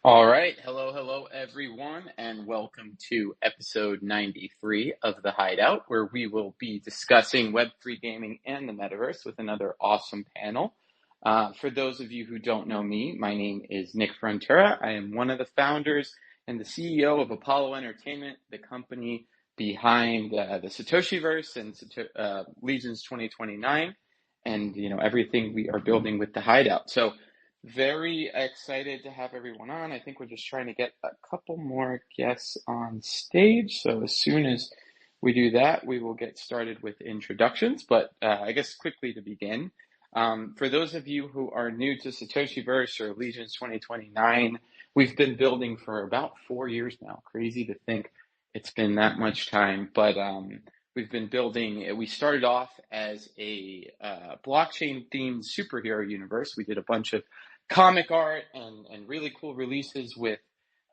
All right. Hello, everyone, and welcome to episode 93 of the Hideout, where we will be discussing Web3 gaming and the Metaverse with another awesome panel. For those of you who don't know me, my name is Nick Frontura. I am one of the founders and the CEO of Apollo Entertainment, the company behind the Satoshiverse and Legions 2029, and everything we are building with the Hideout. So very excited to have everyone on. I think we're just trying to get a couple more guests on stage. So as soon as we do that, we will get started with introductions. But I guess quickly to begin, for those of you who are new to Satoshiverse or Legions 2029, we've been building for about 4 years now. Crazy to think it's been that much time. But we've been building, we started off as a blockchain-themed superhero universe. We did a bunch of comic art and really cool releases with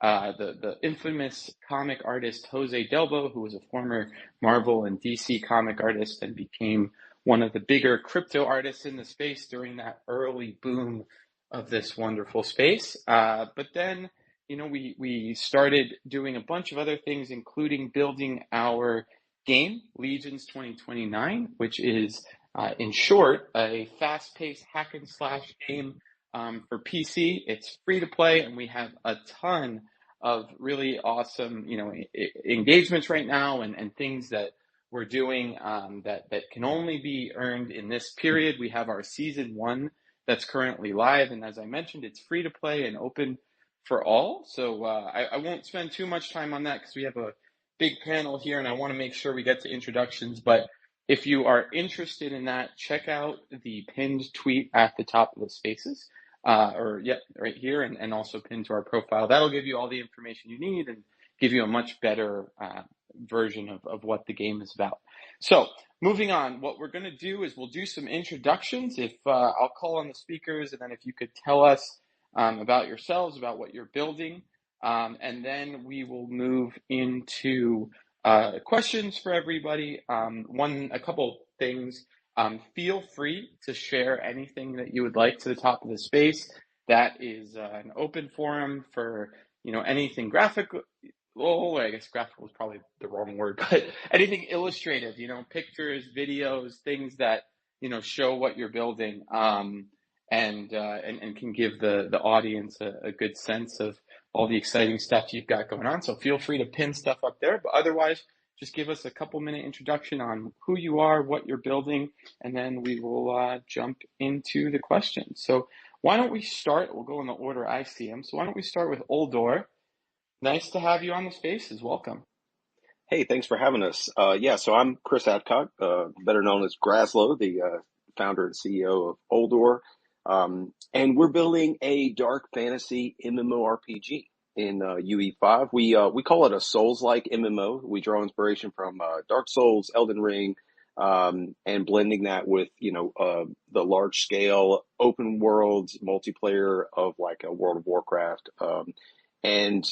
the infamous comic artist Jose Delbo, who was a former Marvel and DC comic artist and became one of the bigger crypto artists in the space during that early boom of this wonderful space. But then, we started doing a bunch of other things, including building our game, Legions 2029, which is, in short, a fast-paced hack and slash game for PC. It's free to play, and we have a ton of really awesome, engagements right now and things that we're doing that can only be earned in this period. We have our season 1 that's currently live, and as I mentioned, it's free to play and open for all. So I won't spend too much time on that because we have a big panel here, and I want to make sure we get to introductions. But if you are interested in that, check out the pinned tweet at the top of the spaces, right here, and also pinned to our profile. That'll give you all the information you need and give you a much better version of what the game is about. So moving on, what we're going to do is we'll do some introductions. I'll call on the speakers, and then if you could tell us about yourselves, about what you're building, and then we will move into questions for everybody. A couple things. Feel free to share anything that you would like to the top of the space. That is an open forum for anything graphical. Oh, I guess graphical is probably the wrong word, but anything illustrative. Pictures, videos, things that show what you're building, and can give the audience a good sense of all the exciting stuff you've got going on. So feel free to pin stuff up there, but otherwise, just give us a couple-minute introduction on who you are, what you're building, and then we will jump into the questions. So why don't we start? We'll go in the order I see them. So why don't we start with Oldor? Nice to have you on the spaces. Welcome. Hey, thanks for having us. So I'm Chris Adcock, better known as Graslow, the founder and CEO of Oldor. And we're building a dark fantasy MMORPG in UE5. We call it a Souls-like MMO. We draw inspiration from Dark Souls, Elden Ring, and blending that with the large scale open world multiplayer of like a World of Warcraft. And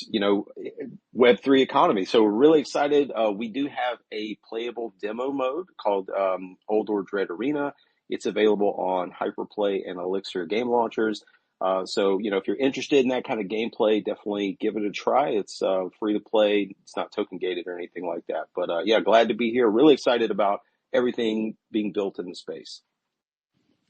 Web3 economy. So we're really excited. We do have a playable demo mode called Oldor Dread Arena. It's available on Hyperplay and Elixir game launchers. So if you're interested in that kind of gameplay, definitely give it a try. It's free to play. It's not token gated or anything like that. But glad to be here. Really excited about everything being built in the space.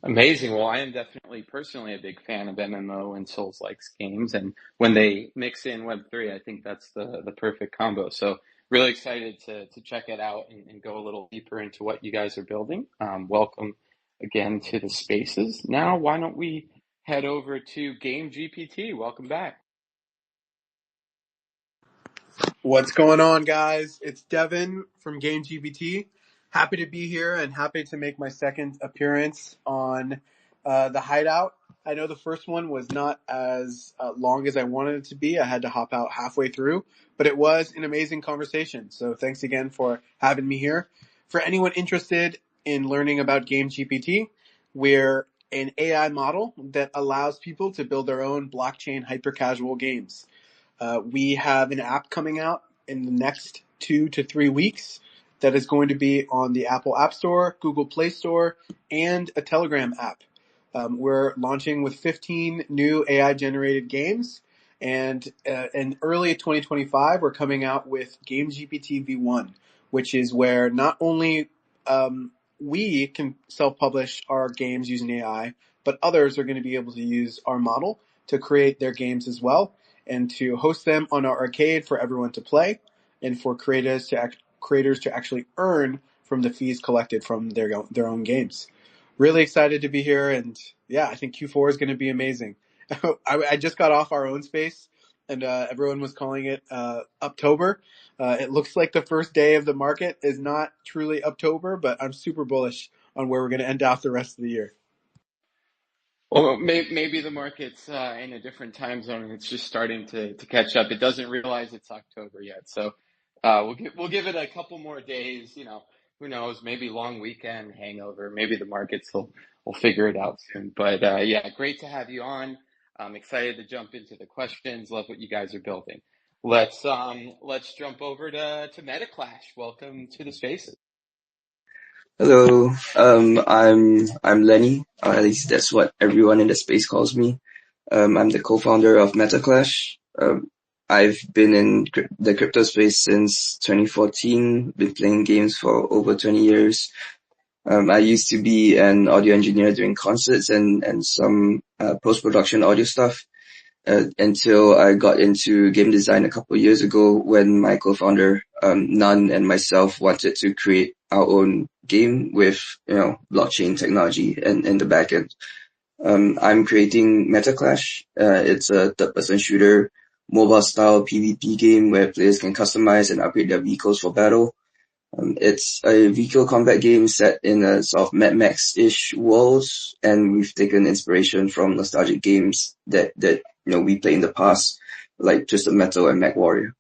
Amazing. Well, I am definitely personally a big fan of MMO and Souls-like games, and when they mix in Web3, I think that's the perfect combo. So really excited to check it out and go a little deeper into what you guys are building. Welcome again to the spaces. Now, why don't we head over to Game GPT? Welcome back. What's going on, guys? It's Devin from Game GPT. Happy to be here and happy to make my second appearance on the Hideout. I know the first one was not as long as I wanted it to be. I had to hop out halfway through, but it was an amazing conversation. So thanks again for having me here. For anyone interested in learning about Game GPT, we're an AI model that allows people to build their own blockchain hyper-casual games. We have an app coming out in the next 2 to 3 weeks that is going to be on the Apple App Store, Google Play Store, and a Telegram app. We're launching with 15 new AI-generated games, And in early 2025, we're coming out with Game GPT V1, which is where not only we can self-publish our games using AI, but others are going to be able to use our model to create their games as well and to host them on our arcade for everyone to play and for creators to actually earn from the fees collected from their own games. Really excited to be here, and yeah, I think Q4 is going to be amazing. I just got off our own space, and everyone was calling it Uptober. It looks like the first day of the market is not truly Uptober, but I'm super bullish on where we're going to end off the rest of the year. Well, maybe the market's in a different time zone and it's just starting to catch up. It doesn't realize it's October yet, so we'll give it a couple more days. Who knows? Maybe long weekend hangover. Maybe the markets will figure it out soon. But yeah, great to have you on. I'm excited to jump into the questions. Love what you guys are building. Let's jump over to MetaClash. Welcome to the Spaces. Hello, I'm Lenny. At least that's what everyone in the space calls me. I'm the co-founder of MetaClash. I've been in the crypto space since 2014. Been playing games for over 20 years. I used to be an audio engineer doing concerts and some post-production audio stuff. Until I got into game design a couple of years ago when my co-founder, Nan, and myself wanted to create our own game with, blockchain technology in the back end. I'm creating MetaClash. It's a third-person shooter, mobile-style PvP game where players can customize and upgrade their vehicles for battle. It's a vehicle combat game set in a sort of Mad Max-ish world, and we've taken inspiration from nostalgic games that we played in the past, like Twisted Metal and MechWarrior.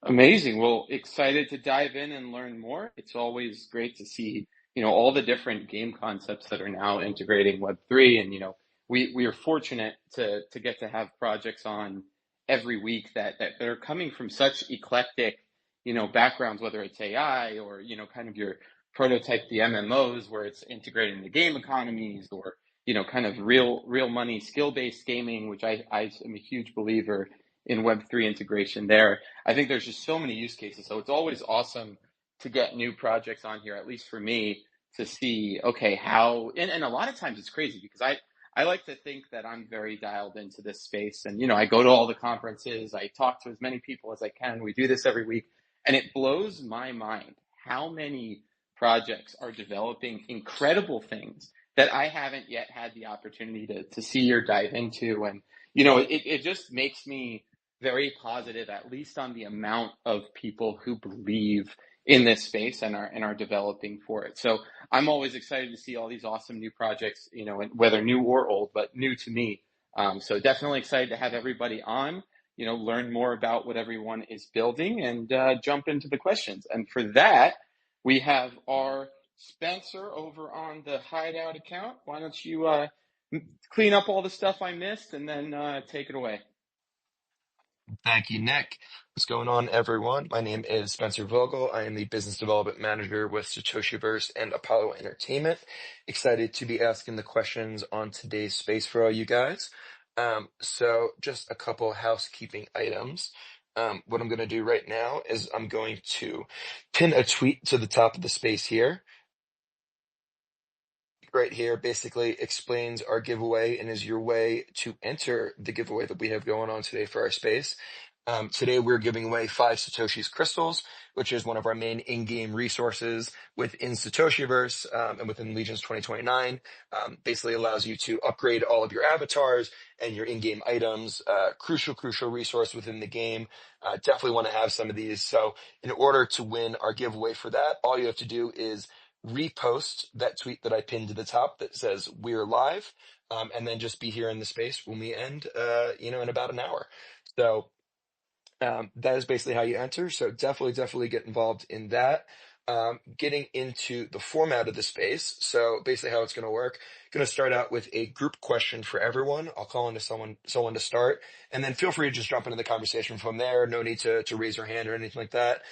Amazing. Well, excited to dive in and learn more. It's always great to see, all the different game concepts that are now integrating Web3. And, we are fortunate to get to have projects on every week that are coming from such eclectic, backgrounds, whether it's AI or, kind of your prototype, the MMOs, where it's integrating the game economies or, kind of real money, skill-based gaming, which I am a huge believer in Web3 integration there. I think there's just so many use cases. So it's always awesome to get new projects on here, at least for me, to see, okay, how, and a lot of times it's crazy because I like to think that I'm very dialed into this space. And, I go to all the conferences, I talk to as many people as I can. We do this every week. And it blows my mind how many projects are developing incredible things that I haven't yet had the opportunity to see or dive into. And, it just makes me very positive, at least on the amount of people who believe in this space and are developing for it. So I'm always excited to see all these awesome new projects, whether new or old, but new to me. So definitely excited to have everybody on, learn more about what everyone is building and jump into the questions. And for that, we have our Spencer over on the Hideout account. Why don't you clean up all the stuff I missed and then take it away. Thank you, Nick. What's going on, everyone? My name is Spencer Vogel. I am the Business Development Manager with Satoshiverse and Apollo Entertainment. Excited to be asking the questions on today's space for all you guys. So just a couple housekeeping items. What I'm going to do right now is I'm going to pin a tweet to the top of the space here. Right here basically explains our giveaway and is your way to enter the giveaway that we have going on today for our space. Today we're giving away 5 Satoshi's crystals, which is one of our main in-game resources within Satoshiverse and within Legions 2029. Basically allows you to upgrade all of your avatars and your in-game items. Crucial resource within the game. Definitely want to have some of these. So in order to win our giveaway for that, all you have to do is repost that tweet that I pinned to the top that says we're live, and then just be here in the space when we end, in about an hour. So that is basically how you enter. So definitely get involved in that. Getting into the format of the space. So basically how it's going to work, going to start out with a group question for everyone. I'll call into someone to start, and then feel free to just jump into the conversation from there. No need to raise your hand or anything like that.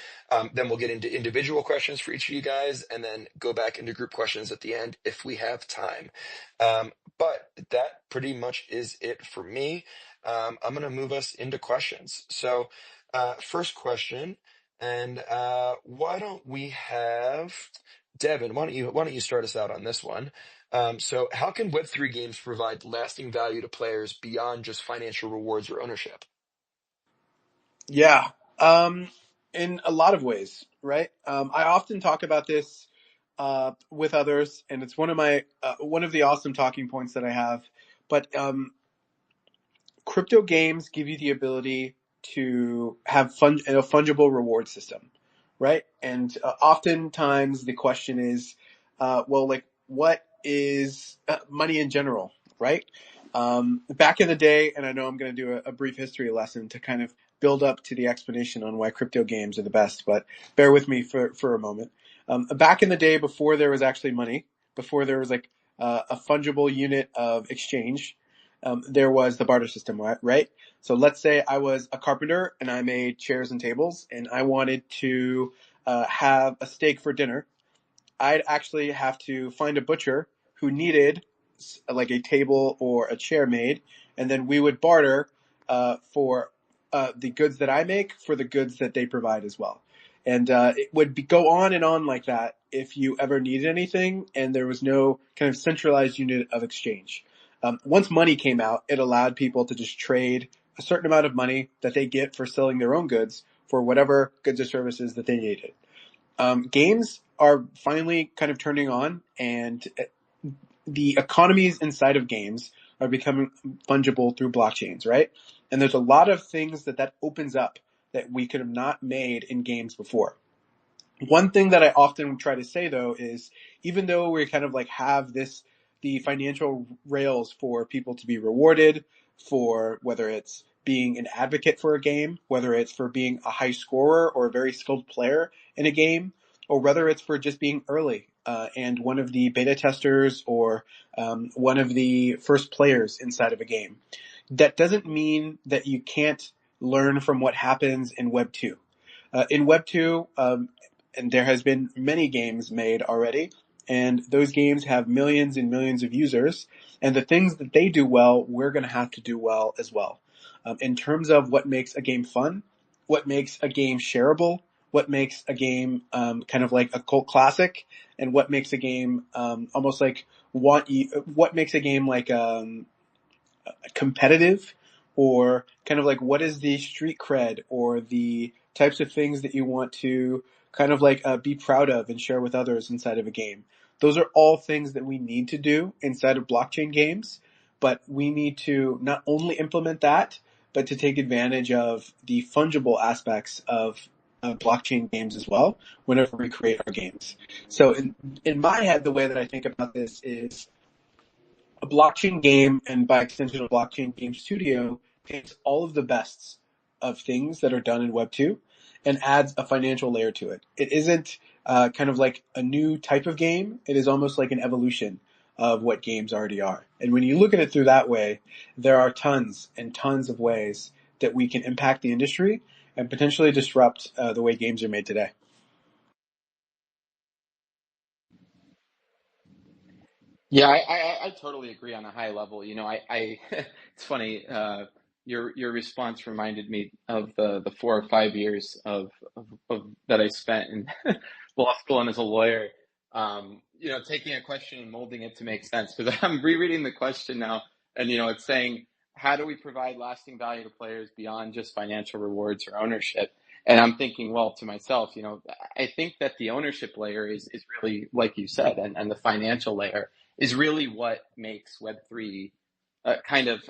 Then we'll get into individual questions for each of you guys, and then go back into group questions at the end if we have time. But that pretty much is it for me. I'm going to move us into questions. So, first question, and why don't we have Devin? Why don't you start us out on this one? So, how can Web3 games provide lasting value to players beyond just financial rewards or ownership? Yeah, um, in a lot of ways, right? I often talk about this with others, and it's one of the awesome talking points that I have. But crypto games give you the ability to have a fungible reward system, right? And oftentimes the question is, well, like, what is money in general, right? Back in the day, and I know I'm going to do a brief history lesson to kind of build up to the explanation on why crypto games are the best, but bear with me for a moment. Back in the day, before there was actually money, before there was like a fungible unit of exchange, there was the barter system, right? So let's say I was a carpenter and I made chairs and tables and I wanted to have a steak for dinner. I'd actually have to find a butcher who needed like a table or a chair made, and then we would barter for the goods that I make for the goods that they provide as well. And it would go on and on like that if you ever needed anything, and there was no kind of centralized unit of exchange. Once money came out, it allowed people to just trade a certain amount of money that they get for selling their own goods for whatever goods or services that they needed. Games are finally kind of turning on, and the economies inside of games are becoming fungible through blockchains, right? And there's a lot of things that opens up that we could have not made in games before. One thing that I often try to say though is, even though we kind of like have the financial rails for people to be rewarded for whether it's being an advocate for a game, whether it's for being a high scorer or a very skilled player in a game, or whether it's for just being early and one of the beta testers or one of the first players inside of a game. That doesn't mean that you can't learn from what happens in Web 2. In Web 2, and there has been many games made already, and those games have millions and millions of users, and the things that they do well, we're going to have to do well as well. In terms of what makes a game fun, what makes a game shareable, what makes a game kind of like a cult classic, and what makes a game almost like what makes a game like competitive, or kind of like what is the street cred or the types of things that you want to kind of like be proud of and share with others inside of a game. Those are all things that we need to do inside of blockchain games, but we need to not only implement that, but to take advantage of the fungible aspects of blockchain games as well whenever we create our games. So in my head, the way that I think about this is a blockchain game, and by extension a blockchain game studio, takes all of the bests of things that are done in Web 2 and adds a financial layer to it. It isn't kind of like a new type of game. It is almost like an evolution of what games already are. And when you look at it through that way, there are tons and tons of ways that we can impact the industry and potentially disrupt the way games are made today. Yeah, I totally agree on a high level. It's funny. Your response reminded me of the 4 or 5 years of that I spent in law school and as a lawyer. Taking a question and molding it to make sense. Because I'm rereading the question now, and it's saying, how do we provide lasting value to players beyond just financial rewards or ownership? And I'm thinking, well, to myself, I think that the ownership layer is really, like you said, and the financial layer is really what makes Web3 kind of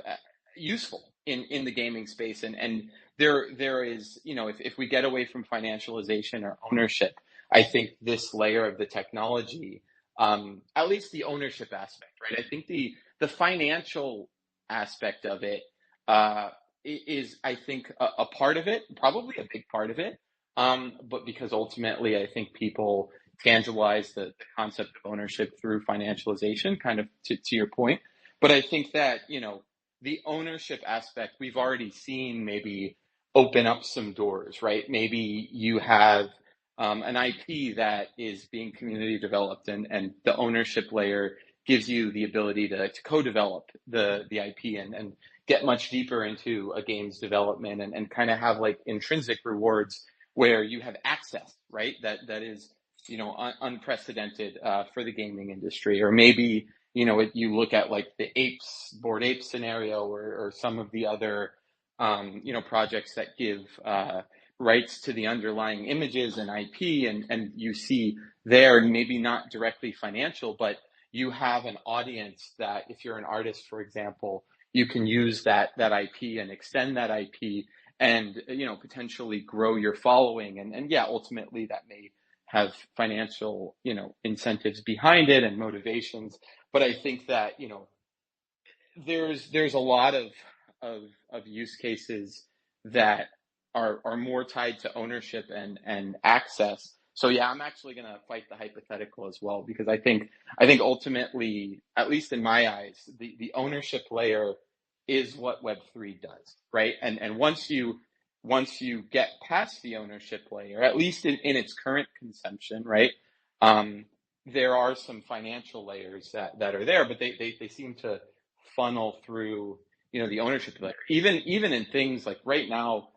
useful in the gaming space. And there is, if we get away from financialization or ownership, I think this layer of the technology, at least the ownership aspect, right? I think the financial aspect of it is, I think, a part of it, probably a big part of it. But because ultimately, I think people tangibilize the concept of ownership through financialization, kind of to your point. But I think that, the ownership aspect, we've already seen maybe open up some doors, right? Maybe you have an IP that is being community developed, and the ownership layer gives you the ability to co-develop the IP and get much deeper into a game's development and kind of have like intrinsic rewards where you have access, right? That is, unprecedented for the gaming industry. Or maybe, you look at like the Bored Apes scenario, or some of the other, projects that give rights to the underlying images and IP, and you see there, maybe not directly financial, but you have an audience that, if you're an artist, for example, you can use that IP and extend that IP and, potentially grow your following. And yeah, ultimately that may have financial, incentives behind it and motivations. But I think that, there's a lot of use cases that are more tied to ownership and access. So yeah, I'm actually going to fight the hypothetical as well, because I think ultimately, at least in my eyes, the ownership layer is what Web3 does, right? And once you get past the ownership layer, at least in its current conception, right? Um, there are some financial layers that are there, but they seem to funnel through, the ownership layer. Even in things like right now,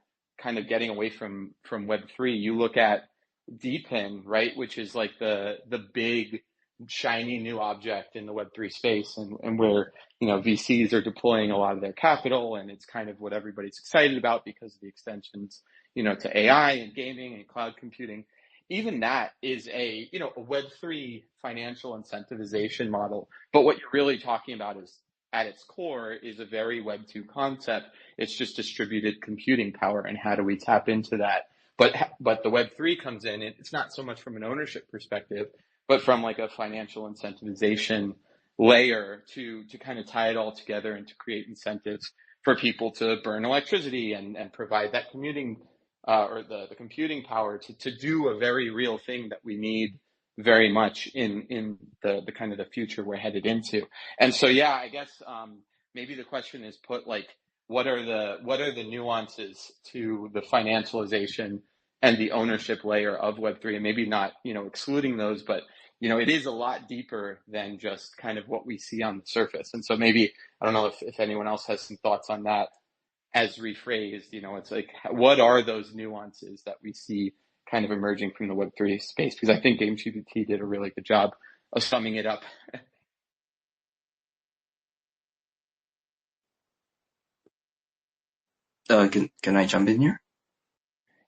kind of getting away from Web3, you look at DePIN, right, which is like the big shiny new object in the Web3 space, and where, VCs are deploying a lot of their capital, and it's kind of what everybody's excited about because of the extensions, to AI and gaming and cloud computing. Even that is a Web3 financial incentivization model. But what you're really talking about is, at its core, is a very Web2 concept. It's just distributed computing power, and how do we tap into that? But the Web3 comes in, and it's not so much from an ownership perspective, but from like a financial incentivization layer to kind of tie it all together and to create incentives for people to burn electricity and provide that commuting or the computing power to do a very real thing that we need very much in the kind of the future we're headed into. And so, yeah, I guess maybe the question is put like, what are the nuances to the financialization and the ownership layer of Web3? And maybe not, excluding those, but, it is a lot deeper than just kind of what we see on the surface. And so maybe, I don't know if anyone else has some thoughts on that as rephrased. It's like, what are those nuances that we see kind of emerging from the Web3 space? Because I think GameGPT did a really good job of summing it up. Can I jump in here?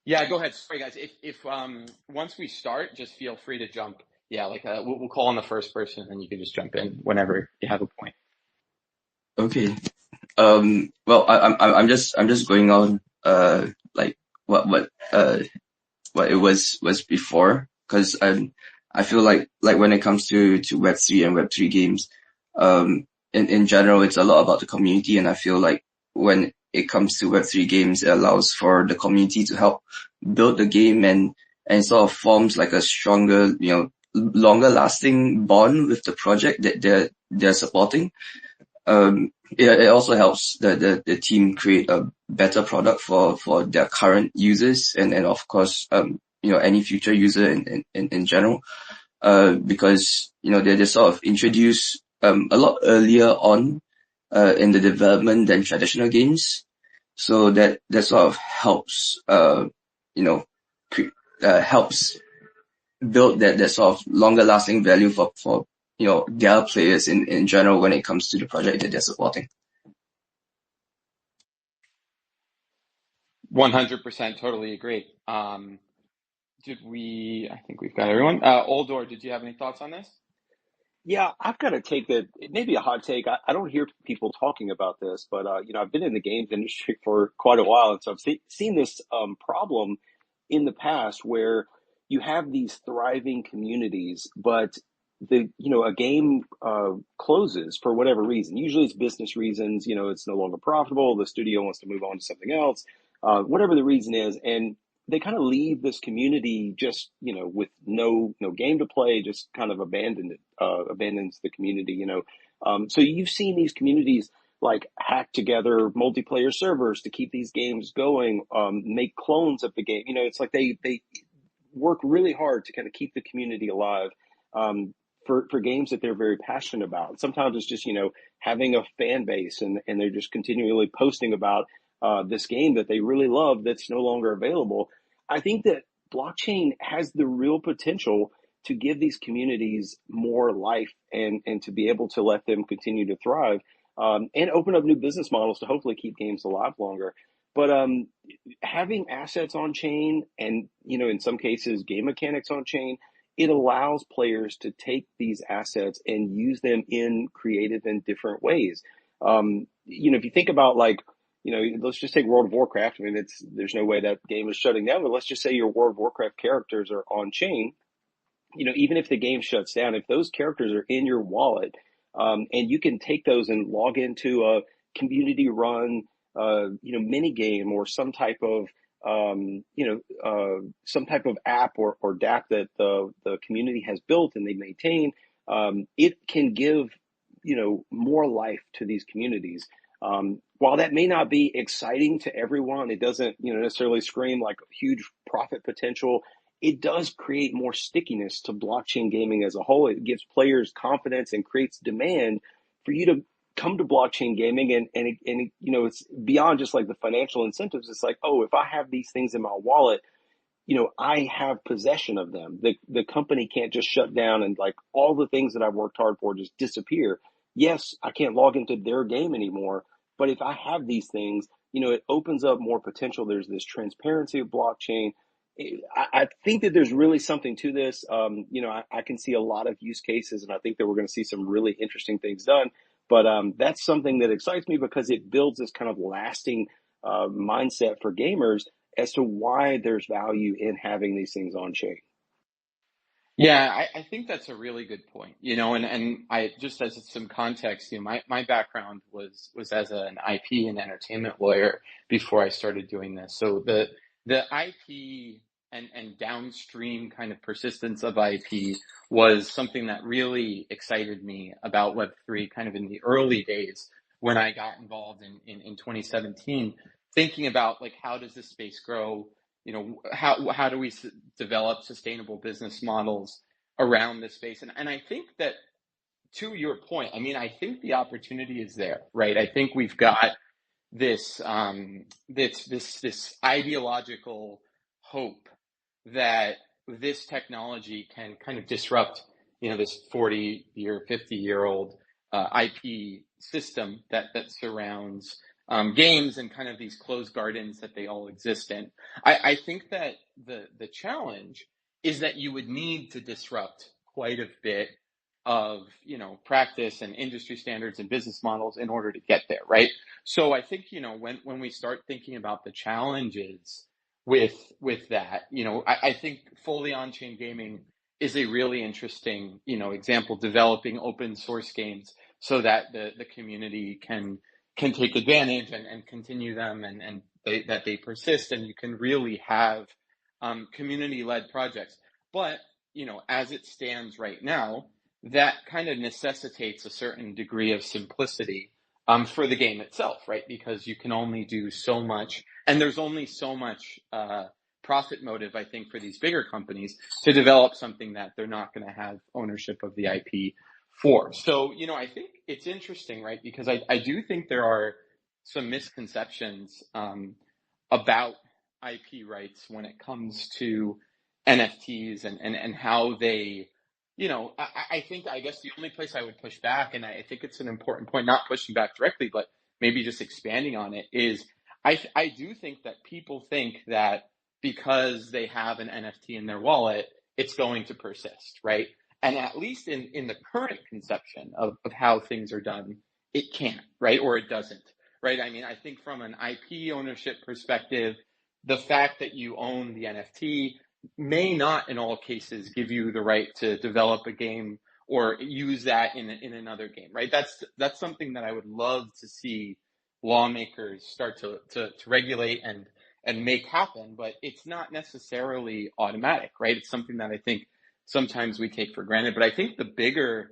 Yeah, go ahead. Sorry, guys. If once we start, just feel free to jump. Yeah, like we'll call on the first person, and you can just jump in whenever you have a point. Okay. Well, I'm just going on like what it was before, because I feel like when it comes to Web3 and Web3 games, in general, it's a lot about the community, and I feel like when it comes to Web3 games, it allows for the community to help build the game, and sort of forms like a stronger, longer lasting bond with the project that they're supporting. It also helps the team create a better product for their current users, and of course, any future user in general, because, they're sort of introduced, a lot earlier on, in the development than traditional games. So that sort of helps, helps build that sort of longer lasting value for their players in general when it comes to the project that they're supporting. 100%, totally agree. I think we've got everyone. Oldor, did you have any thoughts on this? Yeah, I've got to take that. It may be a hot take. I don't hear people talking about this, but I've been in the games industry for quite a while, and so I've seen this problem in the past where you have these thriving communities, but a game closes for whatever reason. Usually, it's business reasons. It's no longer profitable. The studio wants to move on to something else. Whatever the reason is, and they kind of leave this community just with no game to play, just kind of abandons the community. So you've seen these communities like hack together multiplayer servers to keep these games going, make clones of the game. It's like they work really hard to kind of keep the community alive. for games that they're very passionate about. Sometimes it's just, having a fan base and they're just continually posting about this game that they really love that's no longer available. I think that blockchain has the real potential to give these communities more life and to be able to let them continue to thrive, and open up new business models to hopefully keep games alive longer. But having assets on chain and, in some cases, game mechanics on chain, it allows players to take these assets and use them in creative and different ways. If you think about let's just take World of Warcraft. I mean, there's no way that game is shutting down, but let's just say your World of Warcraft characters are on chain. Even if the game shuts down, if those characters are in your wallet, and you can take those and log into a community run, mini game or some type of, some type of app or DApp that the community has built and they maintain, it can give, more life to these communities. While that may not be exciting to everyone, it doesn't, necessarily scream like huge profit potential. It does create more stickiness to blockchain gaming as a whole. It gives players confidence and creates demand for you to come to blockchain gaming. And it's beyond just like the financial incentives. It's like, oh, if I have these things in my wallet, I have possession of them. The company can't just shut down and like all the things that I've worked hard for just disappear. Yes, I can't log into their game anymore, but if I have these things, it opens up more potential. There's this transparency of blockchain. I think that there's really something to this. I can see a lot of use cases, and I think that we're going to see some really interesting things done. But that's something that excites me because it builds this kind of lasting mindset for gamers as to why there's value in having these things on chain. Yeah, I think that's a really good point, and I just as some context, my background was as an IP and entertainment lawyer before I started doing this. So the IP and downstream kind of persistence of IP was something that really excited me about Web3 kind of in the early days when I got involved in 2017, thinking about like, how does this space grow? How do we develop sustainable business models around this space? And I think that, to your point, I mean, I think the opportunity is there, right? I think we've got this ideological hope that this technology can kind of disrupt, this 40-year, 50-year-old IP system that surrounds games and kind of these closed gardens that they all exist in. I think that the challenge is that you would need to disrupt quite a bit of, practice and industry standards and business models in order to get there, right? So I think, when we start thinking about the challenges with that, I think fully on-chain gaming is a really interesting, example, developing open source games so that the community can take advantage and continue them and that they persist, and you can really have community-led projects. But, as it stands right now, that kind of necessitates a certain degree of simplicity for the game itself, right? Because you can only do so much, and there's only so much profit motive, I think, for these bigger companies to develop something that they're not going to have ownership of the IP for. So, I think it's interesting, right? Because I do think there are some misconceptions about IP rights when it comes to NFTs and how they, I guess the only place I would push back, and I think it's an important point, not pushing back directly, but maybe just expanding on it, is I do think that people think that because they have an NFT in their wallet, it's going to persist, right? And at least in the current conception of how things are done, it can't, right? Or it doesn't, right? I mean, I think from an IP ownership perspective, the fact that you own the NFT may not in all cases give you the right to develop a game or use that in another game, right? That's something that I would love to see lawmakers start to regulate and make happen, but it's not necessarily automatic, right? It's something that I think sometimes we take for granted. But I think the bigger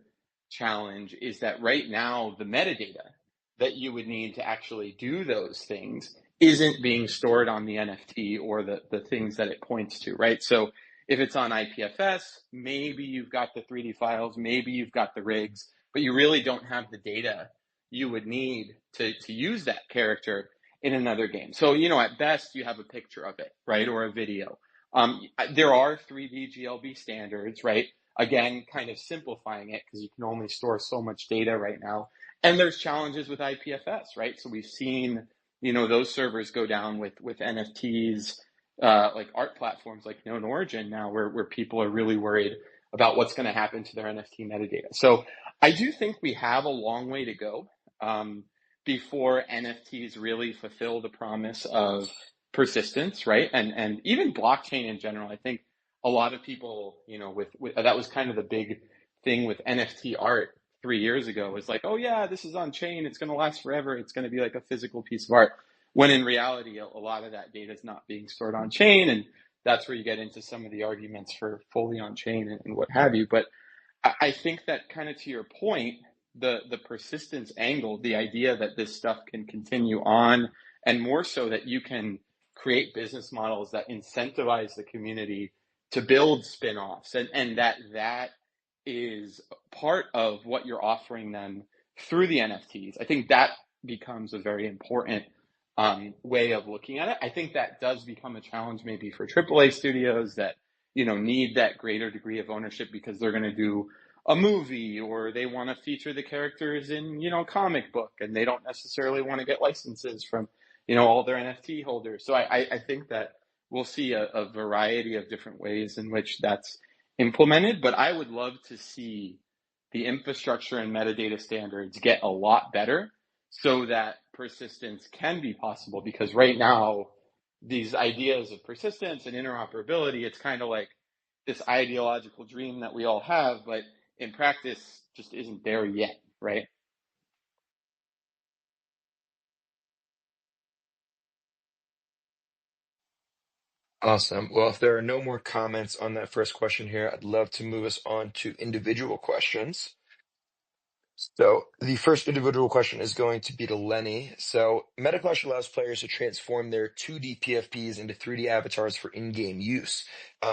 challenge is that right now the metadata that you would need to actually do those things isn't being stored on the NFT or the things that it points to, right? So If it's on IPFS, maybe you've got the 3D files, maybe you've got the rigs, but you really don't have the data you would need to use that character in another game. So, at best you have a picture of it, right? Or a video. There are 3D GLB standards, right? Again, kind of simplifying it because you can only store so much data right now. And there's challenges with IPFS, right? So we've seen, those servers go down with NFTs, like art platforms like Known Origin now, where people are really worried about what's going to happen to their NFT metadata. So I do think we have a long way to go before NFTs really fulfill the promise of persistence, right? And even blockchain in general. I think a lot of people, with that was kind of the big thing with NFT art 3 years ago, was like, oh yeah, this is on chain, it's going to last forever, it's going to be like a physical piece of art. When in reality, a lot of that data is not being stored on chain, and that's where you get into some of the arguments for fully on chain and what have you. But I think that, kind of to your point, the persistence angle, the idea that this stuff can continue on, and more so that you can create business models that incentivize the community to build spin-offs, and that is part of what you're offering them through the NFTs. I think that becomes a very important way of looking at it. I think that does become a challenge maybe for AAA studios that need that greater degree of ownership because they're going to do a movie, or they want to feature the characters in comic book, and they don't necessarily want to get licenses from all their NFT holders. So I think that we'll see a variety of different ways in which that's implemented, but I would love to see the infrastructure and metadata standards get a lot better so that persistence can be possible, because right now these ideas of persistence and interoperability, it's kind of like this ideological dream that we all have, but in practice just isn't there yet, right? Awesome. Well, if there are no more comments on that first question here, I'd love to move us on to individual questions. So the first individual question is going to be to Lenny. So MetaClash allows players to transform their 2D PFPs into 3D avatars for in-game use.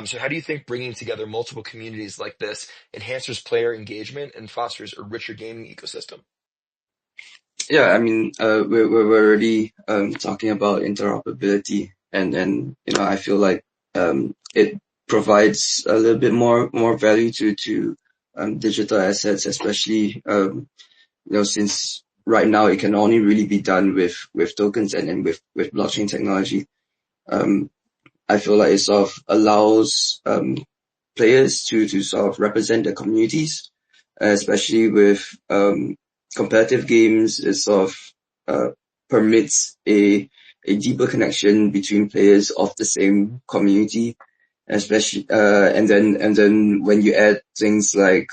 So how do you think bringing together multiple communities like this enhances player engagement and fosters a richer gaming ecosystem? Yeah, I mean, we're already talking about interoperability, and I feel like it provides a little bit more value to digital assets, especially since right now it can only really be done with tokens and with blockchain technology. I feel like it sort of allows players to sort of represent their communities, especially with competitive games. It sort of permits a deeper connection between players of the same community, especially and then when you add things like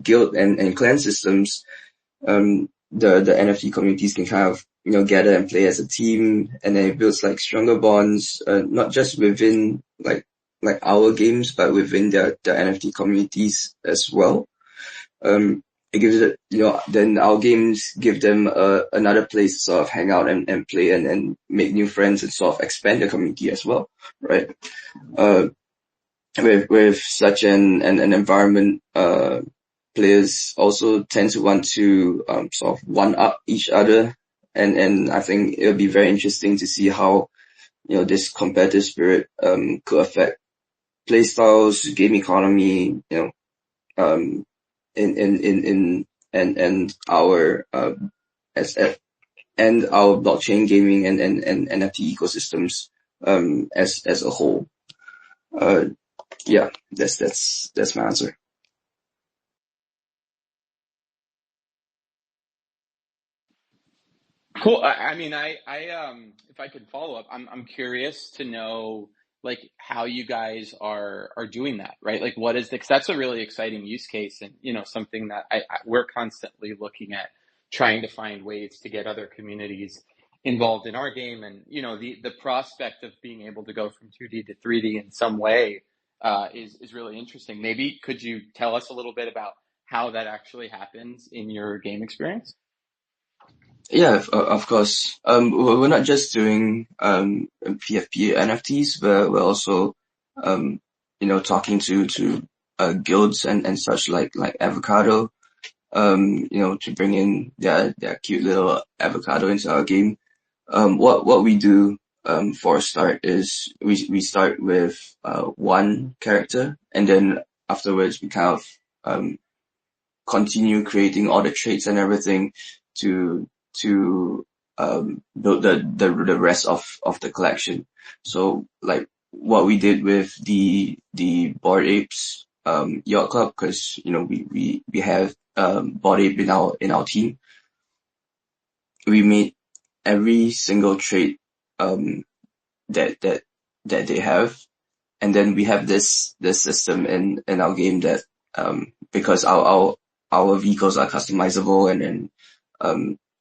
guild and clan systems, the NFT communities can kind of gather and play as a team, and then it builds like stronger bonds, not just within like our games, but within the NFT communities as well. It gives it, then our games give them another place to sort of hang out and play and make new friends and sort of expand the community as well, right? With such an environment, players also tend to want to sort of one up each other, and I think it'll be very interesting to see how this competitive spirit could affect play styles, game economy, um, in and our SF and our blockchain gaming and NFT ecosystems as a whole. Yeah, that's my answer. Cool. I mean, if I could follow up, I'm curious to know like how you guys are doing that, right? Like, what is the? 'Cause that's a really exciting use case, and something that we're constantly looking at, trying to find ways to get other communities involved in our game, and the prospect of being able to go from 2D to 3D in some way is really interesting. Maybe could you tell us a little bit about how that actually happens in your game experience? Yeah, of course. We're not just doing PFP NFTs, but we're also talking to guilds and such like Avocado, to bring in their cute little avocado into our game. What we do for a start is we start with one character, and then afterwards we kind of continue creating all the traits and everything to build the rest of the collection. So like what we did with the Bored Apes yacht club, because we have Bored Ape in our team. We made every single trait that they have, and then we have this system in our game that because our vehicles are customizable, and then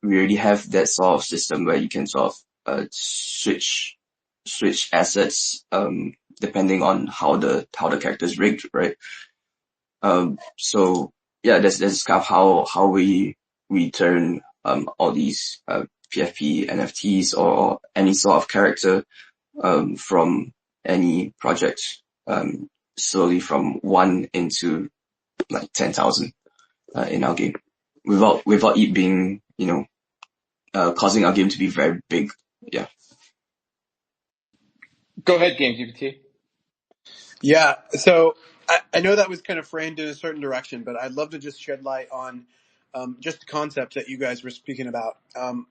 we already have that sort of system where you can sort of switch assets depending on how the character is rigged, right? So yeah, that's kind of how we turn all these PFP NFTs or any sort of character from any project slowly from 1 into like 10,000 in our game, without it being causing our game to be very big. Yeah. Go ahead, GameGPT. Yeah, so I know that was kind of framed in a certain direction, but I'd love to just shed light on just the concept that you guys were speaking about.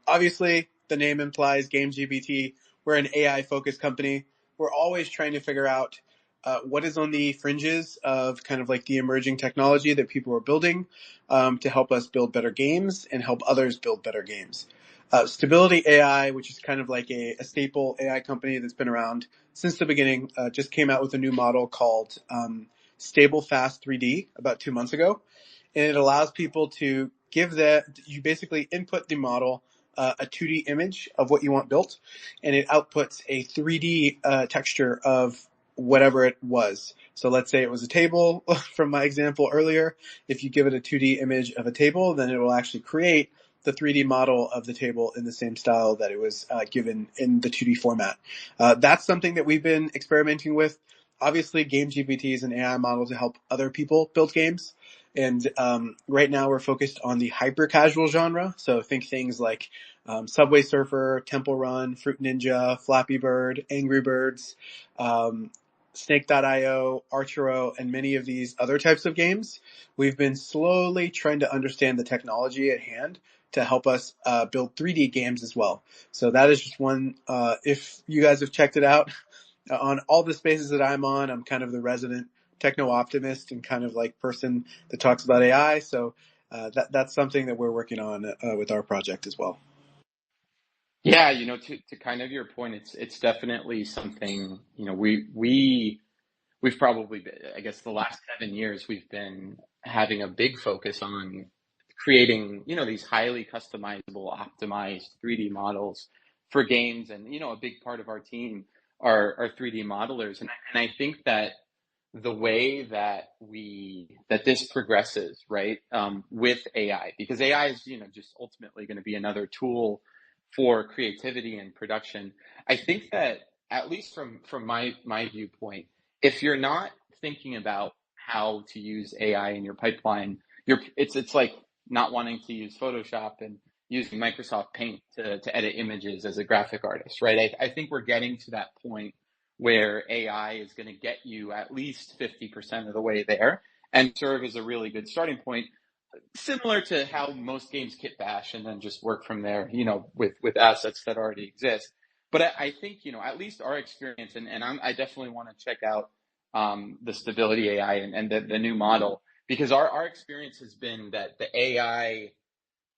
Obviously, the name implies GameGPT. We're an AI-focused company. We're always trying to figure out what is on the fringes of kind of like the emerging technology that people are building to help us build better games and help others build better games. Stability AI, which is kind of like a staple AI company that's been around since the beginning, just came out with a new model called Stable Fast 3D about 2 months ago. And it allows people to you basically input the model a 2D image of what you want built, and it outputs a 3D texture of whatever it was. So let's say it was a table from my example earlier. If you give it a 2D image of a table, then it will actually create the 3D model of the table in the same style that it was given in the 2D format. That's something that we've been experimenting with. Obviously, GameGPT is an AI model to help other people build games. And right now we're focused on the hyper casual genre. So think things like Subway Surfer, Temple Run, Fruit Ninja, Flappy Bird, Angry Birds, Snake.io, Archero, and many of these other types of games. We've been slowly trying to understand the technology at hand to help us build 3D games as well. So that is just one. If you guys have checked it out, on all the spaces that I'm on, I'm kind of the resident techno optimist and kind of like person that talks about AI. So that's something that we're working on with our project as well. Yeah, to kind of your point, it's definitely something, we've probably been, I guess the last 7 years we've been having a big focus on creating, these highly customizable, optimized 3D models for games. And, a big part of our team are 3D modelers. And I think that the way that this progresses, right, with AI, because AI is, just ultimately going to be another tool for creativity and production. I think that, at least from my viewpoint, if you're not thinking about how to use AI in your pipeline, it's like not wanting to use Photoshop and using Microsoft Paint to edit images as a graphic artist, right? I think we're getting to that point where AI is going to get you at least 50% of the way there and serve as a really good starting point, similar to how most games kit bash and then just work from there, with assets that already exist. But I think, at least our experience, and I definitely want to check out the Stability AI and the new model, because our experience has been that the AI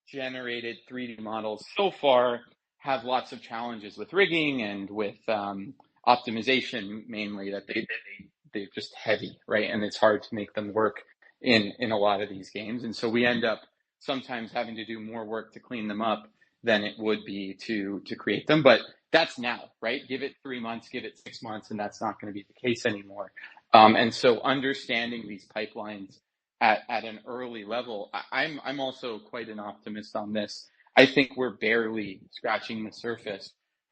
generated 3D models so far have lots of challenges with rigging and with optimization, mainly, that they're just heavy, right? And it's hard to make them work in a lot of these games. And so we end up sometimes having to do more work to clean them up than it would be to create them. But that's now, right? Give it 3 months, give it 6 months, and that's not going to be the case anymore. And so understanding these pipelines at an early level, I'm also quite an optimist on this. I think we're barely scratching the surface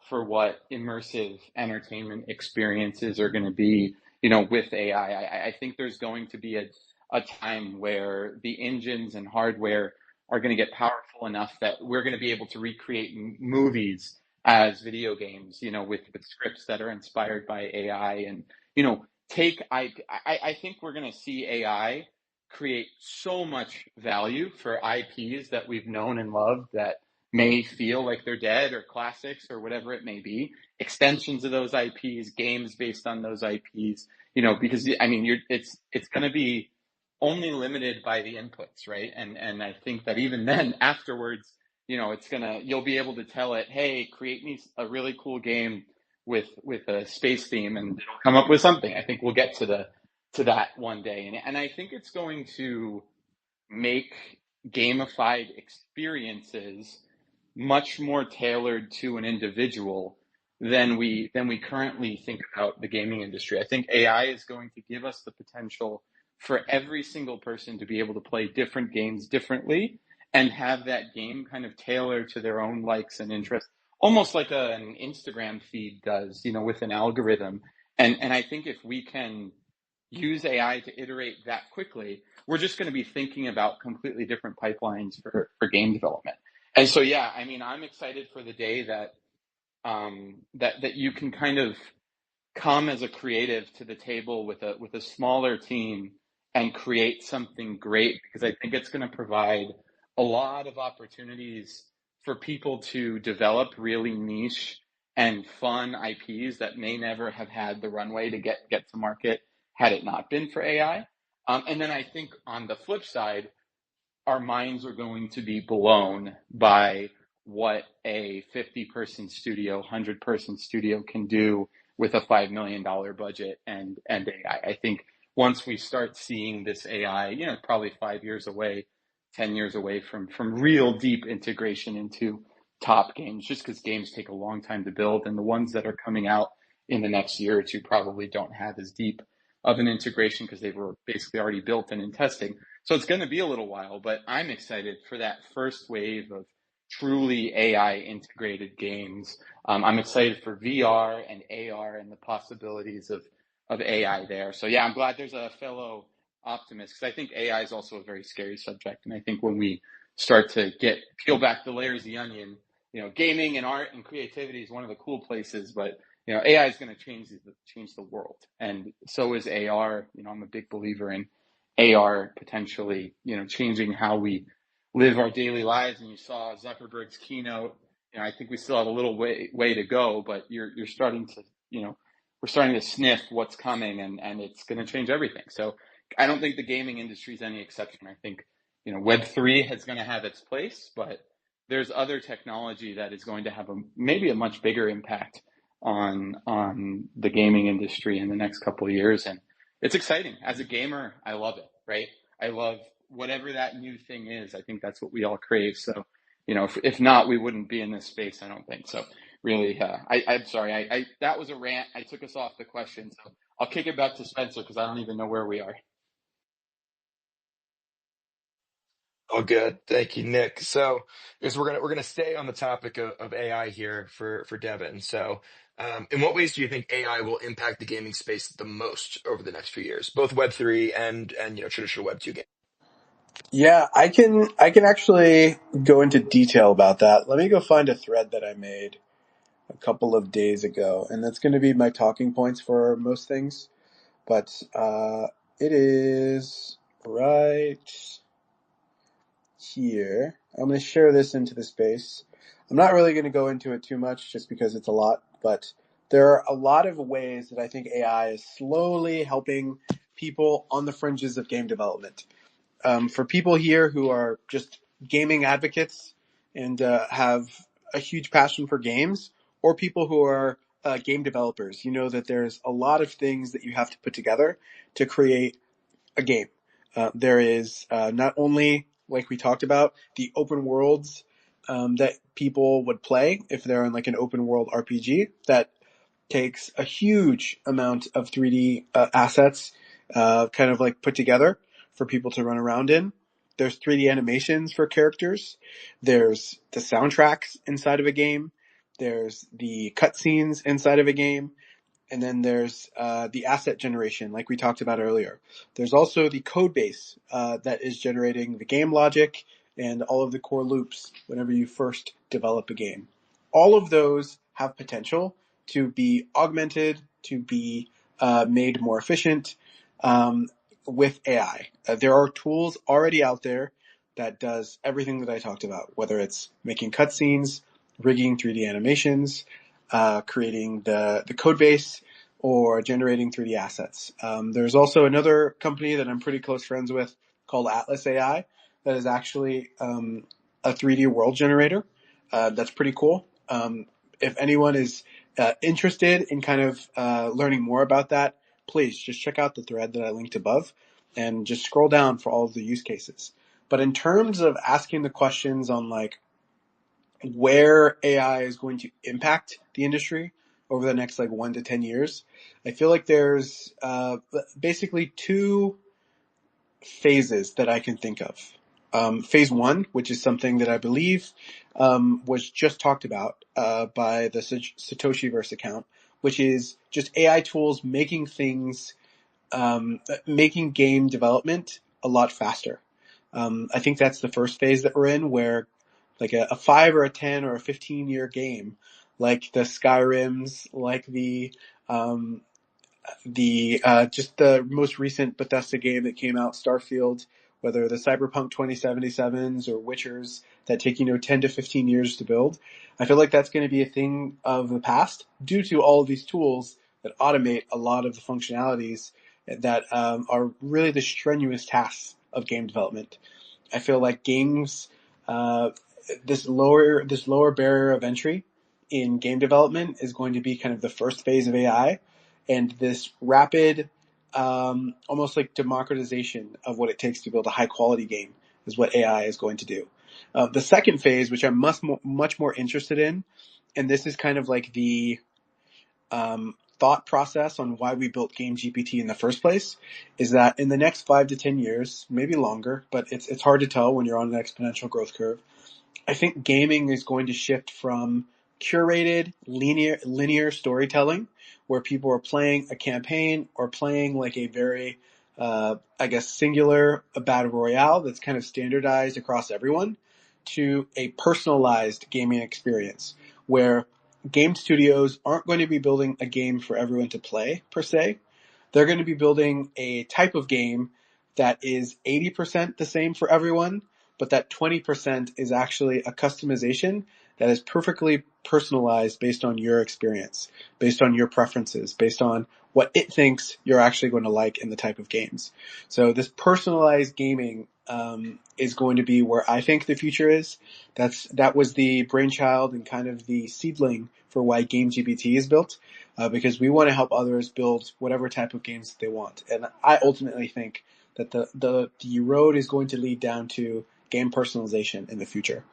for what immersive entertainment experiences are going to be, with AI. I think there's going to be a time where the engines and hardware are going to get powerful enough that we're going to be able to recreate movies as video games, with scripts that are inspired by AI and, take I think we're going to see AI create so much value for IPs that we've known and loved that may feel like they're dead or classics or whatever it may be, extensions of those IPs, games based on those IPs, because I mean, it's going to be only limited by the inputs, right? And I think that even then afterwards, you'll be able to tell it, hey, create me a really cool game with a space theme, and it'll come up with something. I think we'll get to that one day, and I think it's going to make gamified experiences much more tailored to an individual than we currently think about the gaming industry. I think AI is going to give us the potential for every single person to be able to play different games differently and have that game kind of tailor to their own likes and interests, almost like an Instagram feed does, with an algorithm. And I think if we can use AI to iterate that quickly, we're just going to be thinking about completely different pipelines for game development. And so, yeah, I mean, I'm excited for the day that you can kind of come as a creative to the table with a smaller team and create something great, because I think it's going to provide a lot of opportunities for people to develop really niche and fun IPs that may never have had the runway to get to market had it not been for AI. And then I think on the flip side, our minds are going to be blown by what a 50-person studio, 100-person studio can do with a $5 million budget and AI. I think once we start seeing this AI, probably 5 years away, 10 years away from real deep integration into top games, just because games take a long time to build, and the ones that are coming out in the next year or two probably don't have as deep of an integration because they were basically already built and in testing. So it's going to be a little while, but I'm excited for that first wave of truly AI integrated games. I'm excited for VR and AR and the possibilities of AI there. So yeah, I'm glad there's a fellow optimist, because I think AI is also a very scary subject. And I think when we start to peel back the layers of the onion, gaming and art and creativity is one of the cool places, but AI is going to change the world, and so is AR. I'm a big believer in AR potentially, changing how we live our daily lives. And you saw Zuckerberg's keynote. I think we still have a little way to go, but you're starting to, we're starting to sniff what's coming, and it's going to change everything. So I don't think the gaming industry is any exception. I think, Web3 is going to have its place, but there's other technology that is going to have maybe a much bigger impact on the gaming industry in the next couple of years. And it's exciting. As a gamer, I love it, right? I love whatever that new thing is. I think that's what we all crave. So, if not, we wouldn't be in this space, I don't think. So really, I'm sorry. That was a rant. I took us off the question. So I'll kick it back to Spencer, because I don't even know where we are. Oh, good. Thank you, Nick. So, is we're gonna stay on the topic of AI here for Devin. So, in what ways do you think AI will impact the gaming space the most over the next few years, both Web3 and traditional Web2 games? Yeah, I can actually go into detail about that. Let me go find a thread that I made a couple of days ago, and that's going to be my talking points for most things. But it is right here. I'm going to share this into the space. I'm not really going to go into it too much just because it's a lot, but there are a lot of ways that I think AI is slowly helping people on the fringes of game development. For people here who are just gaming advocates and have a huge passion for games, or people who are game developers, you know that there's a lot of things that you have to put together to create a game. There is not only, like we talked about, the open worlds that people would play if they're in like an open world RPG that takes a huge amount of 3D assets kind of like put together for people to run around in. There's 3D animations for characters. There's the soundtracks inside of a game. there's the cutscenes inside of a game, and then there's the asset generation, like we talked about earlier. There's also the code base that is generating the game logic and all of the core loops whenever you first develop a game. All of those have potential to be augmented, to be made more efficient with AI. There are tools already out there that does everything that I talked about, whether it's making cutscenes, rigging 3D animations, creating the code base, or generating 3D assets. There's also another company that I'm pretty close friends with called Atlas AI that is actually a 3D world generator. That's pretty cool. If anyone is interested in kind of learning more about that, please just check out the thread that I linked above and just scroll down for all of the use cases. But in terms of asking the questions on like where AI is going to impact the industry over the next like 1 to 10 years, I feel like there's basically two phases that I can think of. Phase one, which is something that I believe was just talked about by the Satoshiverse account, which is just AI tools making things, making game development a lot faster. I think that's the first phase that we're in, where like a 5 or a 10 or a 15-year game, like the Skyrims, like just the most recent Bethesda game that came out, Starfield, whether the Cyberpunk 2077s or Witchers that take, 10 to 15 years to build. I feel like that's going to be a thing of the past due to all of these tools that automate a lot of the functionalities that are really the strenuous tasks of game development. I feel like games, this lower barrier of entry in game development is going to be kind of the first phase of AI, and this rapid, almost like democratization of what it takes to build a high quality game is what AI is going to do. The second phase, which I'm much more interested in, and this is kind of like the thought process on why we built Game GPT in the first place, is that in the next 5 to 10 years, maybe longer, but it's hard to tell when you're on an exponential growth curve, I think gaming is going to shift from curated linear storytelling, where people are playing a campaign or playing like a very, singular battle royale that's kind of standardized across everyone, to a personalized gaming experience where game studios aren't going to be building a game for everyone to play per se. They're going to be building a type of game that is 80% the same for everyone, but that 20% is actually a customization that is perfectly personalized based on your experience, based on your preferences, based on what it thinks you're actually going to like in the type of games. So this personalized gaming is going to be where I think the future is. That was the brainchild and kind of the seedling for why GameGPT is built, because we want to help others build whatever type of games they want. And I ultimately think that the road is going to lead down to game personalization in the future.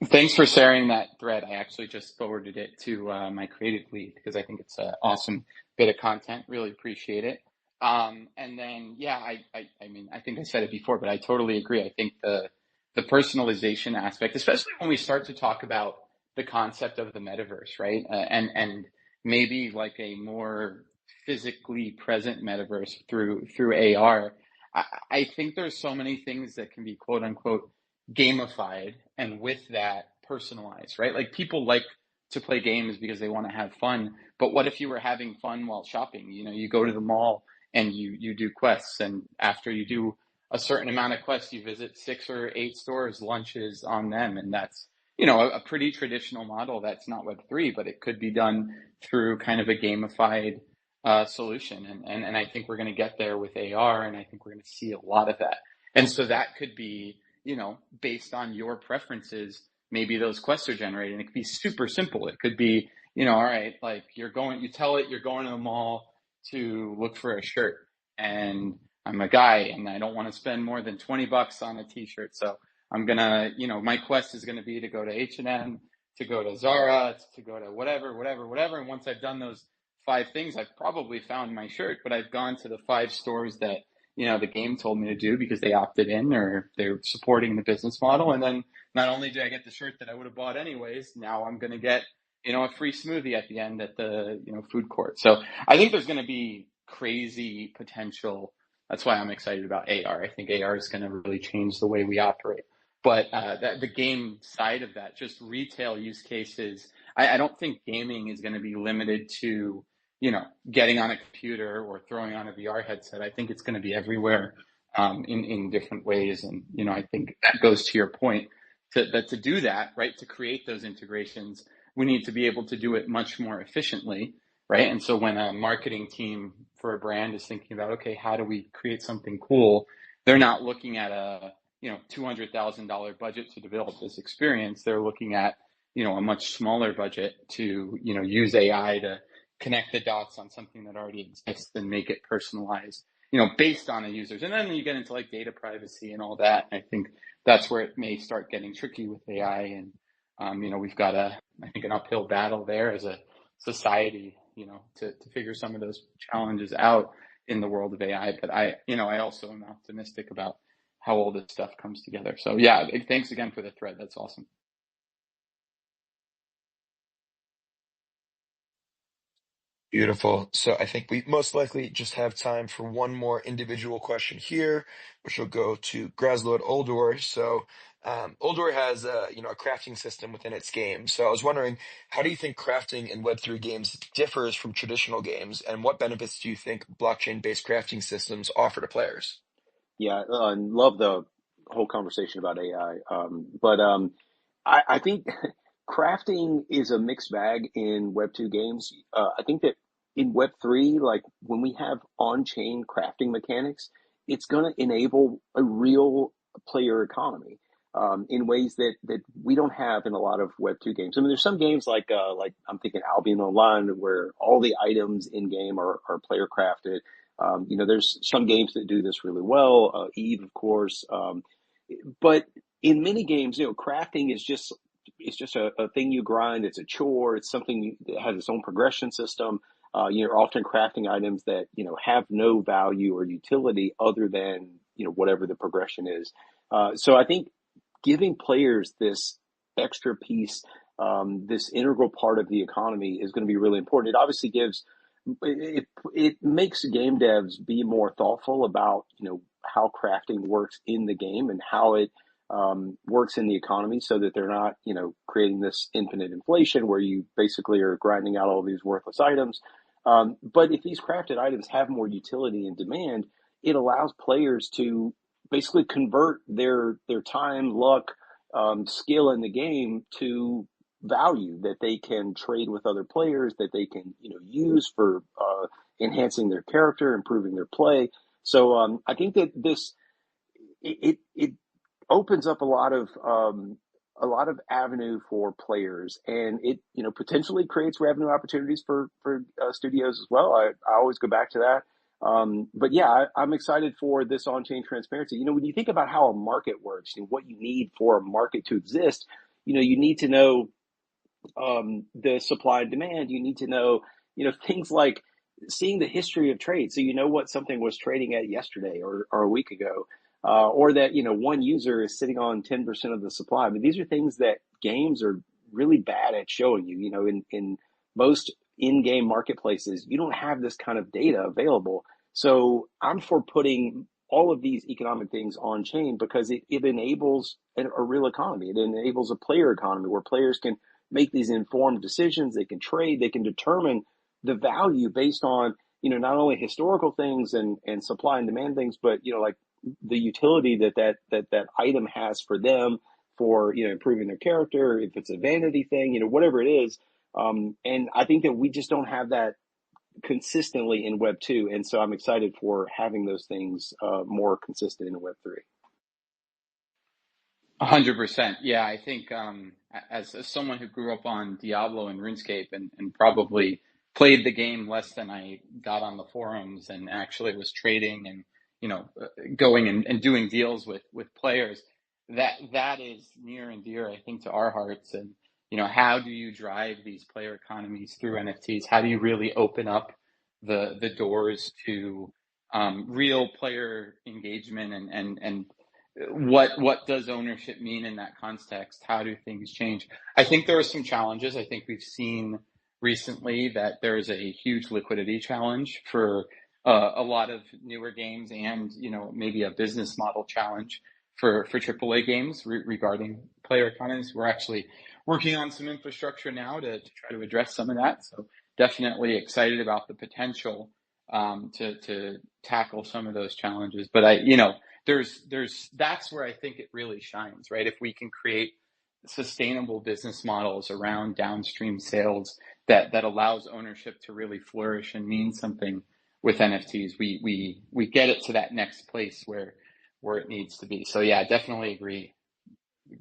Thanks for sharing that thread. I actually just forwarded it to my creative lead because I think it's an awesome bit of content. Really appreciate it. And then, yeah, I mean, I think I said it before, but I totally agree. I think the personalization aspect, especially when we start to talk about the concept of the metaverse, right? And maybe like a more physically present metaverse through AR. I think there's so many things that can be quote unquote gamified and with that personalized, right? Like people like to play games because they want to have fun. But what if you were having fun while shopping? You go to the mall and you do quests, and after you do a certain amount of quests, you visit 6 or 8 stores, lunches on them. And that's, a pretty traditional model. That's not Web3, but it could be done through kind of a gamified solution. And I think we're going to get there with AR, and I think we're going to see a lot of that. And so that could be, based on your preferences, maybe those quests are generated. And it could be super simple. It could be, all right, like you tell it you're going to the mall to look for a shirt, and I'm a guy and I don't want to spend more than $20 on a t-shirt. So I'm going to, my quest is going to be to go to H&M, to go to Zara, to go to whatever. And once I've done those 5 things, I've probably found my shirt, but I've gone to the 5 stores that, the game told me to do because they opted in or they're supporting the business model. And then not only do I get the shirt that I would have bought anyways, now I'm going to get, a free smoothie at the end at the, food court. So I think there's going to be crazy potential. That's why I'm excited about AR. I think AR is going to really change the way we operate. But the game side of that, just retail use cases, I don't think gaming is going to be limited to, getting on a computer or throwing on a VR headset. I think it's going to be everywhere in different ways. And, I think that goes to your point to do that, right, to create those integrations, we need to be able to do it much more efficiently, right? And so when a marketing team for a brand is thinking about, okay, how do we create something cool? They're not looking at a, $200,000 budget to develop this experience. They're looking at, a much smaller budget to, use AI to connect the dots on something that already exists and make it personalized, based on the users. And then you get into like data privacy and all that. I think that's where it may start getting tricky with AI. And, we've got I think an uphill battle there as a society, to figure some of those challenges out in the world of AI. But I also am optimistic about how all this stuff comes together. So yeah, thanks again for the thread. That's awesome. Beautiful. So I think we most likely just have time for one more individual question here, which will go to Graslow at Oldor. So Oldor has a crafting system within its game. So I was wondering, how do you think crafting in Web3 games differs from traditional games, and what benefits do you think blockchain-based crafting systems offer to players? Yeah, love the whole conversation about AI. I think crafting is a mixed bag in Web2 games. I think that in Web3, like when we have on-chain crafting mechanics, it's going to enable a real player economy in ways that we don't have in a lot of Web2 games. I mean, there's some games like I'm thinking Albion Online where all the items in game are player crafted. There's some games that do this really well. Eve, of course, but in many games, crafting is just it's just a thing you grind. It's a chore. It's something that has its own progression system. You're often crafting items that have no value or utility other than whatever the progression is. So I think giving players this extra piece, this integral part of the economy is going to be really important. It obviously it makes game devs be more thoughtful about how crafting works in the game and how it works in the economy, so that they're not creating this infinite inflation where you basically are grinding out all these worthless items. But if these crafted items have more utility and demand, it allows players to basically convert their time, luck, skill in the game to value that they can trade with other players, that they can use for enhancing their character, improving their play. So I think that it opens up a lot of avenue for players, and it potentially creates revenue opportunities for studios as well. I always go back to that. But yeah, I'm excited for this on-chain transparency. When you think about how a market works, what you need for a market to exist, you need to know the supply and demand. You need to know, things like seeing the history of trade. So you know what something was trading at yesterday or a week ago, or that, one user is sitting on 10% of the supply. I mean, these are things that games are really bad at showing you. In most in-game marketplaces, you don't have this kind of data available. So I'm for putting all of these economic things on chain because it enables a real economy. It enables a player economy where players can make these informed decisions. They can trade. They can determine the value based on not only historical things and supply and demand things, but like the utility that item has for them, for improving their character, if it's a vanity thing, whatever it is. And I think that we just don't have that consistently in Web2, and so I'm excited for having those things more consistent in Web3. 100%. Yeah, I think as someone who grew up on Diablo and RuneScape and probably played the game less than I got on the forums and actually was trading and going and doing deals with players, that is near and dear, I think, to our hearts. And how do you drive these player economies through NFTs? How do you really open up the doors to real player engagement and what does ownership mean in that context? How do things change? I think there are some challenges. I think we've seen recently that there's a huge liquidity challenge for a lot of newer games, and maybe a business model challenge for AAA games regarding player economies. We're actually working on some infrastructure now to try to address some of that. So definitely excited about the potential to tackle some of those challenges. But that's where I think it really shines, right? If we can create sustainable business models around downstream sales that allows ownership to really flourish and mean something with NFTs, we get it to that next place where it needs to be. So yeah, definitely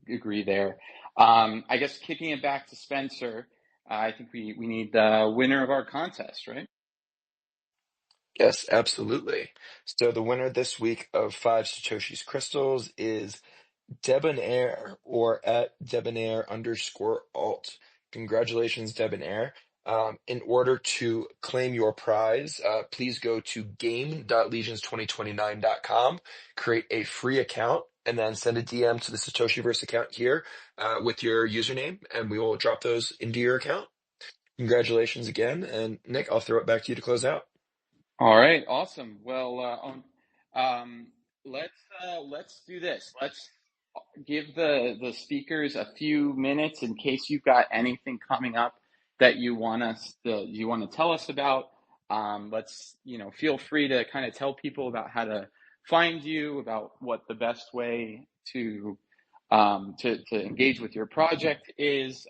agree there. I guess kicking it back to Spencer, I think we need the winner of our contest, right? Yes, absolutely. So the winner this week of 5 Satoshi's Crystals is Debonair, or at Debonair_alt. Congratulations, Debonair. In order to claim your prize, please go to game.legions2029.com, create a free account, and then send a DM to the Satoshiverse account here with your username, and we will drop those into your account. Congratulations again. And Nick, I'll throw it back to you to close out. All right, awesome. Well, let's do this. Let's give the speakers a few minutes in case you've got anything coming up that you want to tell us about. Let's feel free to kind of tell people about how to find you, about what the best way to engage with your project is.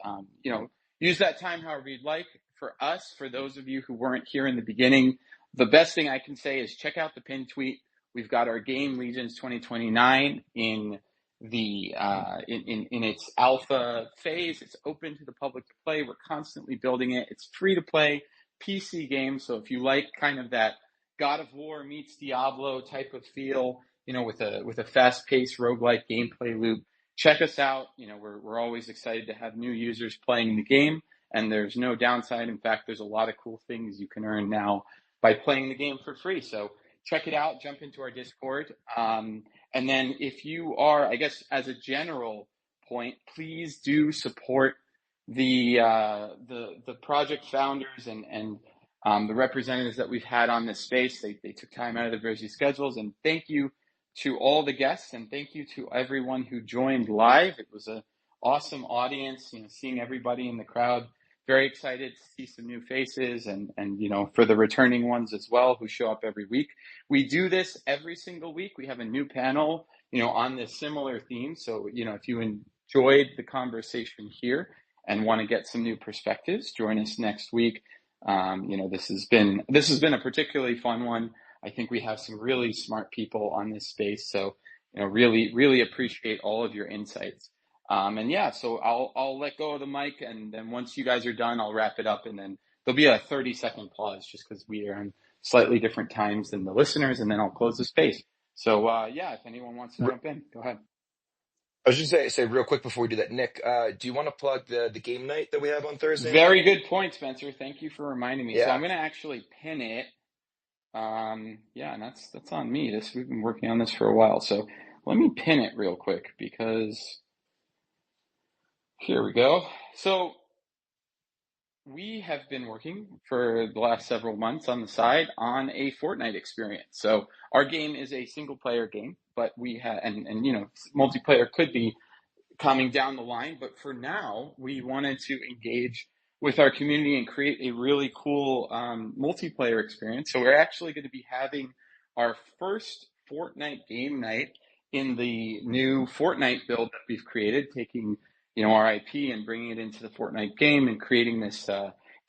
Use that time however you'd like. For us, for those of you who weren't here in the beginning, the best thing I can say is check out the pin tweet. We've got our game Legions 2029 in its alpha phase. It's open to the public to play. We're constantly building it. It's free to play PC game. So if you like kind of that God of War meets Diablo type of feel, with a fast-paced roguelike gameplay loop, check us out. We're always excited to have new users playing the game, and there's no downside. In fact, there's a lot of cool things you can earn now by playing the game for free. So check it out, jump into our Discord. And then if you are, I guess, as a general point, please do support the project founders and the representatives that we've had on this space. They took time out of their busy schedules. And thank you to all the guests, and thank you to everyone who joined live. It was an awesome audience, seeing everybody in the crowd. Very excited to see some new faces and for the returning ones as well who show up every week. We do this every single week. We have a new panel, on this similar theme. So, if you enjoyed the conversation here and want to get some new perspectives, join us next week. This has been a particularly fun one. I think we have some really smart people on this space. So, really, really appreciate all of your insights. So I'll let go of the mic, and then once you guys are done, I'll wrap it up, and then there'll be a 30-second pause just because we are on slightly different times than the listeners, and then I'll close the space. So if anyone wants to jump in, go ahead. I was just say real quick before we do that, Nick, do you want to plug the game night that we have on Thursday? Very good point, Spencer. Thank you for reminding me. Yeah. So I'm going to actually pin it. And that's on me. We've been working on this for a while. So let me pin it real quick because here we go. So we have been working for the last several months on the side on a Fortnite experience. So our game is a single player game, but we have, and multiplayer could be coming down the line. But for now, we wanted to engage with our community and create a really cool multiplayer experience. So we're actually going to be having our first Fortnite game night in the new Fortnite build that we've created, taking our IP and bringing it into the Fortnite game and creating this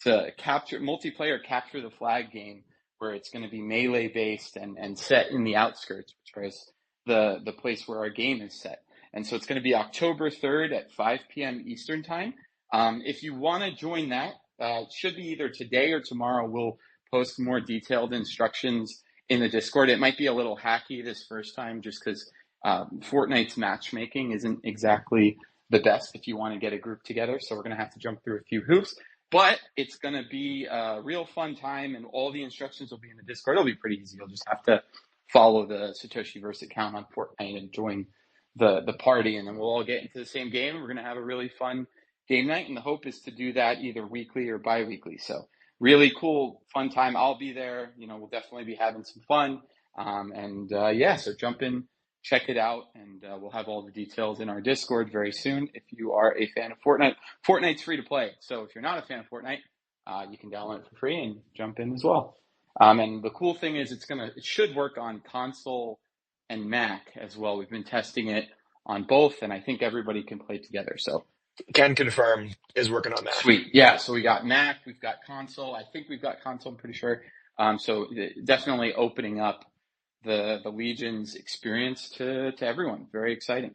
multiplayer capture the flag game where it's going to be melee based and set in the outskirts, which is the place where our game is set. And so it's going to be October 3rd at 5 p.m. Eastern time. If you want to join that, it should be either today or tomorrow. We'll post more detailed instructions in the Discord. It might be a little hacky this first time just because Fortnite's matchmaking isn't exactly the best if you want to get a group together. So we're going to have to jump through a few hoops. But it's going to be a real fun time, and all the instructions will be in the Discord. It'll be pretty easy. You'll just have to follow the Satoshiverse account on Fortnite and join the party, and then we'll all get into the same game. We're going to have a really fun game night, and the hope is to do that either weekly or bi-weekly. So really cool, fun time. I'll be there. We'll definitely be having some fun. So jump in, check it out, and we'll have all the details in our Discord very soon. If you are a fan of Fortnite, Fortnite's free to play. So if you're not a fan of Fortnite, you can download it for free and jump in as well. And the cool thing is it should work on console and Mac as well. We've been testing it on both, and I think everybody can play together. So Can confirm is working on that. sweet. Yeah, so we got Mac, we've got console. I think we've got console, I'm pretty sure. So definitely opening up the Legion's experience to everyone. Very exciting.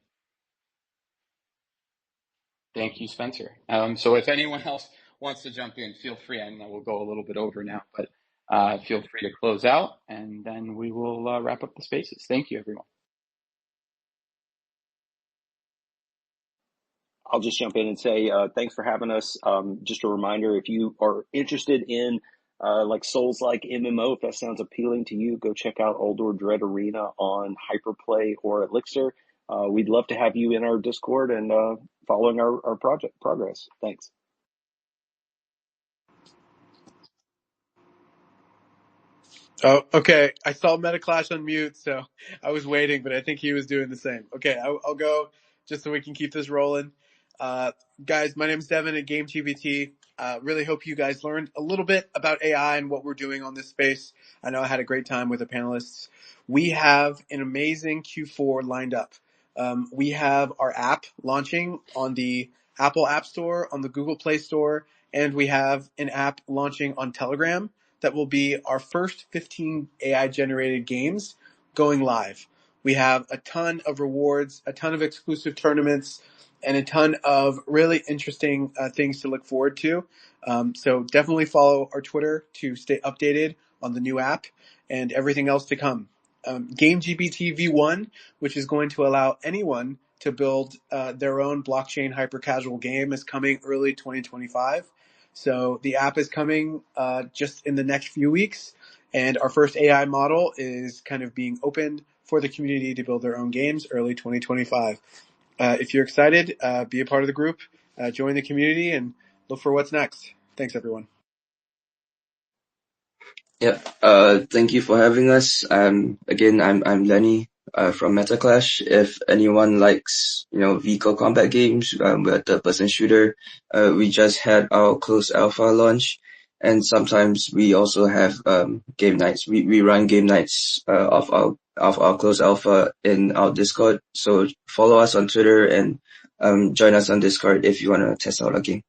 Thank you, Spencer. So if anyone else wants to jump in, feel free. I know we'll go a little bit over now, but feel free to close out, and then we will wrap up the spaces. Thank you, everyone. I'll just jump in and say thanks for having us. Just a reminder, if you are interested in like Souls-like MMO, if that sounds appealing to you, go check out Uldor Dread Arena on Hyperplay or Elixir. We'd love to have you in our Discord and following our project progress. Thanks. Oh, okay. I saw MetaClash on mute, so I was waiting, but I think he was doing the same. Okay, I'll go just so we can keep this rolling. Guys, my name is Devin at GameGBT. Really hope you guys learned a little bit about AI and what we're doing on this space. I know I had a great time with the panelists. We have an amazing Q4 lined up. We have our app launching on the Apple App Store, on the Google Play Store, and we have an app launching on Telegram that will be our first 15 AI-generated games going live. We have a ton of rewards, a ton of exclusive tournaments, and a ton of really interesting things to look forward to. So definitely follow our Twitter to stay updated on the new app and everything else to come. GameGPT V1, which is going to allow anyone to build their own blockchain hyper-casual game, is coming early 2025. So the app is coming just in the next few weeks, and our first AI model is kind of being opened for the community to build their own games early 2025. If you're excited, be a part of the group, join the community, and look for what's next. Thanks, everyone. Yep. Thank you for having us. Again, I'm Lenny from MetaClash. If anyone likes, vehicle combat games, we're a third-person shooter. We just had our closed alpha launch, and sometimes we also have game nights. We run game nights of our closed alpha in our Discord. So follow us on Twitter and join us on Discord if you want to test out a game.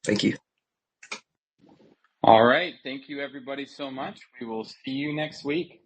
Thank you. All right. Thank you, everybody, so much. We will see you next week.